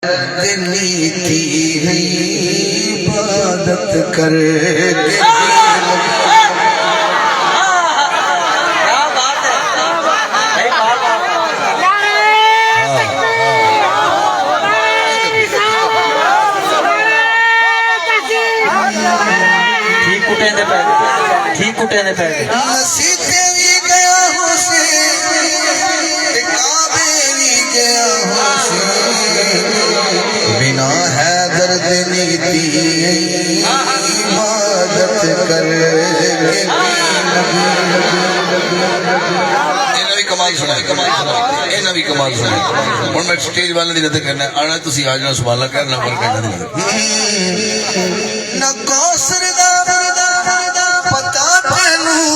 نیتی ہے عبادت کر کے نصیحتیں بھی گیا حسین کعبے بھی گیا حسین بنا حیدر نیتی عبادت کر کمال سنا بھی کمال سنا ہوں میں سٹیج والے دی نظر کرنا آنا تسی آج نہ سبحان اللہ کرنا پر کہنا نہ کوثر دا پتا تینوں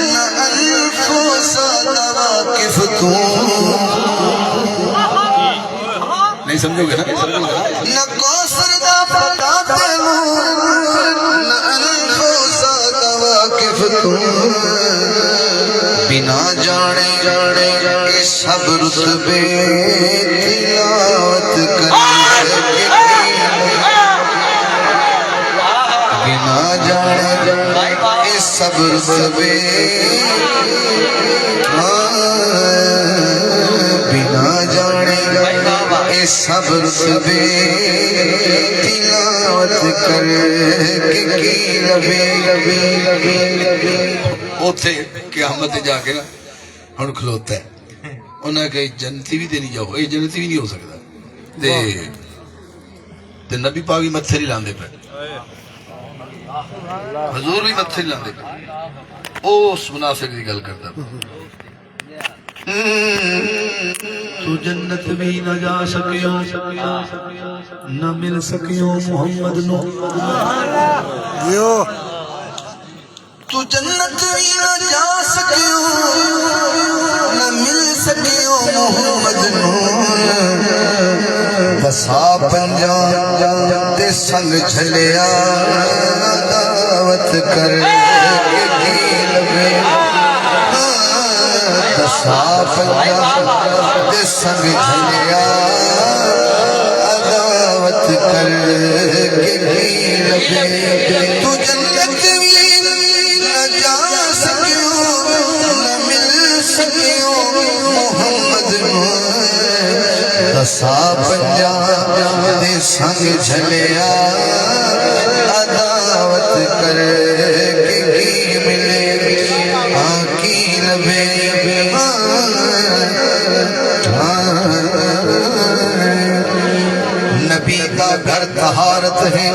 نہ انفس دا واقف تو نہیں سمجھو گے نا نہ کوثر دا پتا تینوں نہ انفس دا واقف تو بنا جانے کے سب رتبے تلاوت کر بنا جانے کے سب رتبے بنا جانے کے سب رتبے تلاوت کر کی لبے اوتھے قیامت جا کے ہن کھلوتا ہے انہاں کہ جنتی بھی تے نہیں جاؤ اے جنتی بھی نہیں ہو سکتا تے نبی پاک بھی متھے نہیں لاندے پے حضور بھی متھے نہیں لاندے پے او اس منافق دی گل کردا تو جنت بھی نہ جا سکیو نہ مل سکیو محمد نو تو جنت بھی نہ جا سکیو نہ مل سکیو محمد نو بسا پنجاب دے سنگ چھلیا دعوت کر کے لگے بسا پنجاب دے سنگ چھلیا دعوت کر کے لگے تو جنت بھی دسا پنجاب دے سنگ جھلیا عداوت کر کے کی ملے کی لبے نبی کا گھر طہارت ہے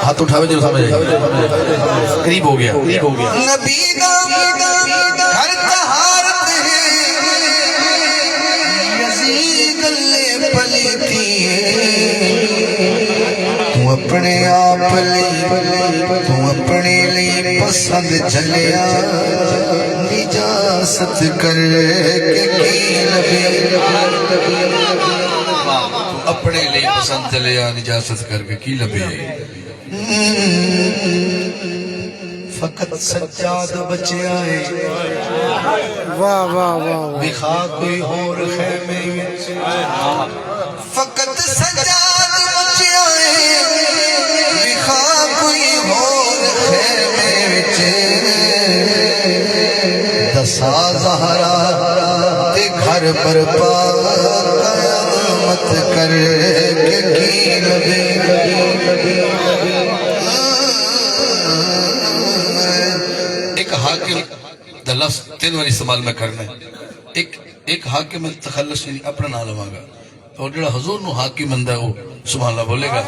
ہاتھ اٹھاوے جو سمجھ قریب ہو گیا نبی کا گھر طہارت ہے تو اپنے آپ لی پسند چلیا نجاست کر کے کی لبے تو اپنے لی پسند چلیا نجاست کر کے کی لبے فقط سجاد بچیا ہے واہ واہ واہ دکھا کوئی اور خیمے فقط سجاد بچیا ہے دکھا کوئی اور خیمے دسا زہرا تے گھر پر پا قیامت کر کے کی لبے حاکم دا لفظ تین واری استعمال میں کرنا ہے ایک حاکم تخلص یعنی اپنا نہ لواں گا اور جڑا حضور نو حاکم بندہ ہے وہ سبحان اللہ بولے گا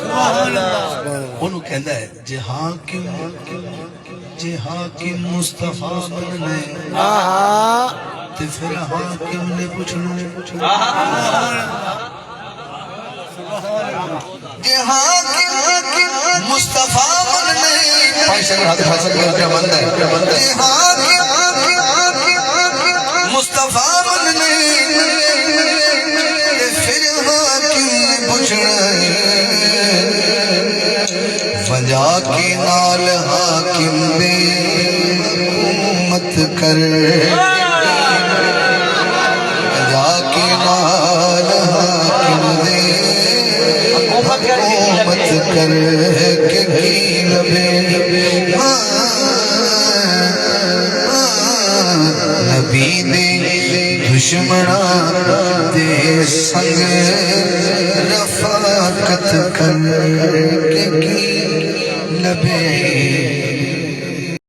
انہوں کہندا ہے جے حاکم مصطفیٰ بننے تے پھر حاکم نے پوچھنا جے حاکم مصطفیٰ بننے مصطفیٰ بننے پھر حاکم نے پوچھنا وجہ کے نال حاکم بے حکومت کر وجہ کے نال نبی دے دشمنا دے سنگ رفاقت کر کے کی لبے